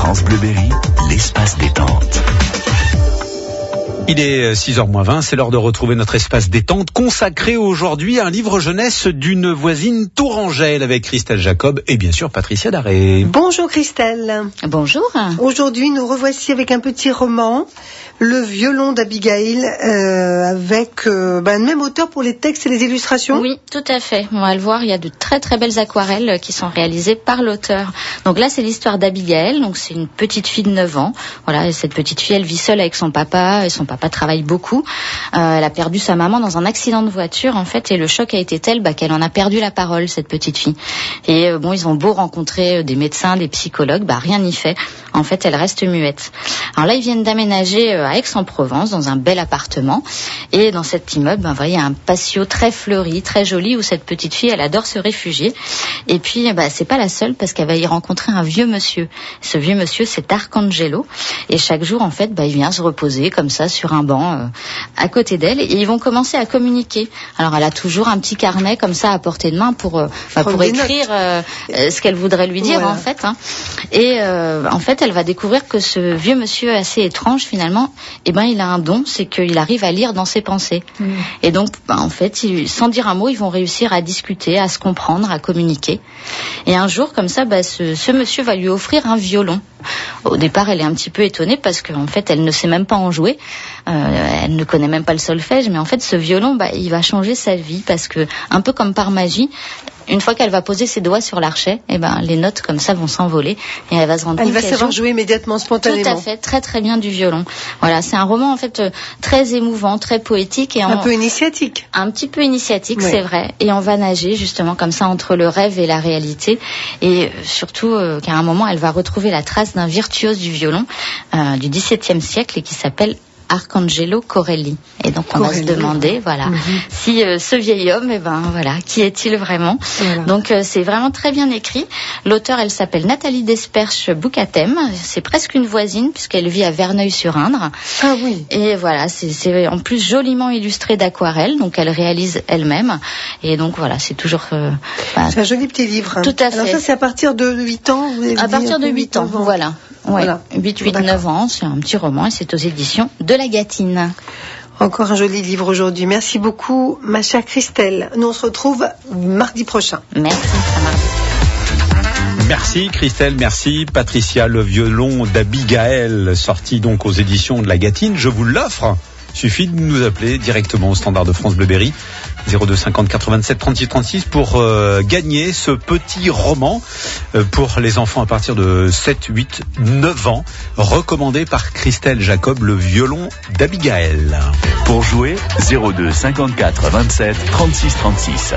France Bleu Berry, l'espace détente. Il est 6h-20, c'est l'heure de retrouver notre espace détente consacré aujourd'hui à un livre jeunesse d'une voisine tourangelle avec Christelle Jacob et bien sûr Patricia Daré. Bonjour Christelle. Bonjour. Aujourd'hui nous revoici avec un petit roman, Le violon d'Abigail, avec le même auteur pour les textes et les illustrations. Oui, tout à fait. On va le voir, il y a de très très belles aquarelles qui sont réalisées par l'auteur. Donc là c'est l'histoire d'Abigail, donc c'est une petite fille de 9 ans. Voilà, et cette petite fille elle vit seule avec son papa et son papa travaille beaucoup. Elle a perdu sa maman dans un accident de voiture en fait et le choc a été tel qu'elle en a perdu la parole, cette petite fille. Et ils ont beau rencontrer des médecins, des psychologues, rien n'y fait. En fait elle reste muette. Alors là ils viennent d'aménager à Aix-en-Provence dans un bel appartement et dans cet immeuble il y a un patio très fleuri, très joli où cette petite fille elle adore se réfugier. Et puis c'est pas la seule parce qu'elle va y rencontrer un vieux monsieur. Ce vieux monsieur c'est Arcangelo et chaque jour en fait il vient se reposer comme ça sur un banc à côté d'elle et ils vont commencer à communiquer. Alors elle a toujours un petit carnet comme ça à portée de main pour écrire ce qu'elle voudrait lui dire en fait. Et en fait elle va découvrir que ce vieux monsieur assez étrange finalement, il a un don, c'est qu'il arrive à lire dans ses pensées. Et donc en fait sans dire un mot ils vont réussir à discuter, à se comprendre, à communiquer. Et un jour comme ça ce monsieur va lui offrir un violon. Au départ elle est un petit peu étonnée parce qu'en fait elle ne sait même pas en jouer. Elle ne connaît même pas le solfège, mais en fait ce violon il va changer sa vie parce que un peu comme par magie, une fois qu'elle va poser ses doigts sur l'archet, les notes comme ça vont s'envoler et elle va se rendre compte qu'elle va savoir jouer immédiatement, spontanément. Tout à fait, très très bien du violon. Voilà, c'est un roman en fait très émouvant, très poétique et un peu initiatique. Un petit peu initiatique, oui. C'est vrai. Et on va nager justement comme ça entre le rêve et la réalité. Et surtout qu'à un moment elle va retrouver la trace d'un virtuose du violon du XVIIe siècle et qui s'appelle Arcangelo Corelli. Et donc on va se demander si ce vieil homme qui est-il vraiment. Donc c'est vraiment très bien écrit. L'auteur elle s'appelle Nathalie Desperches Boucatem, c'est presque une voisine puisqu'elle vit à Verneuil-sur-Indre. Ah oui. Et voilà, c'est en plus joliment illustré d'aquarelles, donc elle réalise elle-même et donc c'est toujours c'est un joli petit livre. Tout à fait. Alors ça c'est à partir de 8 ans, vous avez dit, partir de 8 ans. Voilà. Ouais, 8-9 ans, c'est un petit roman et c'est aux éditions de La Gâtine. Encore un joli livre aujourd'hui. Merci beaucoup, ma chère Christelle. Nous, on se retrouve mardi prochain. Merci, à mardi. Merci Christelle, merci Patricia. Le violon d'Abigail, sorti donc aux éditions de La Gâtine. Je vous l'offre. Suffit de nous appeler directement au standard de France Bleu Berry 02 50 87 36 36 pour gagner ce petit roman pour les enfants à partir de 7, 8, 9 ans, recommandé par Christelle Jacob, Le violon d'Abigail. Pour jouer, 02 54 27 36 36.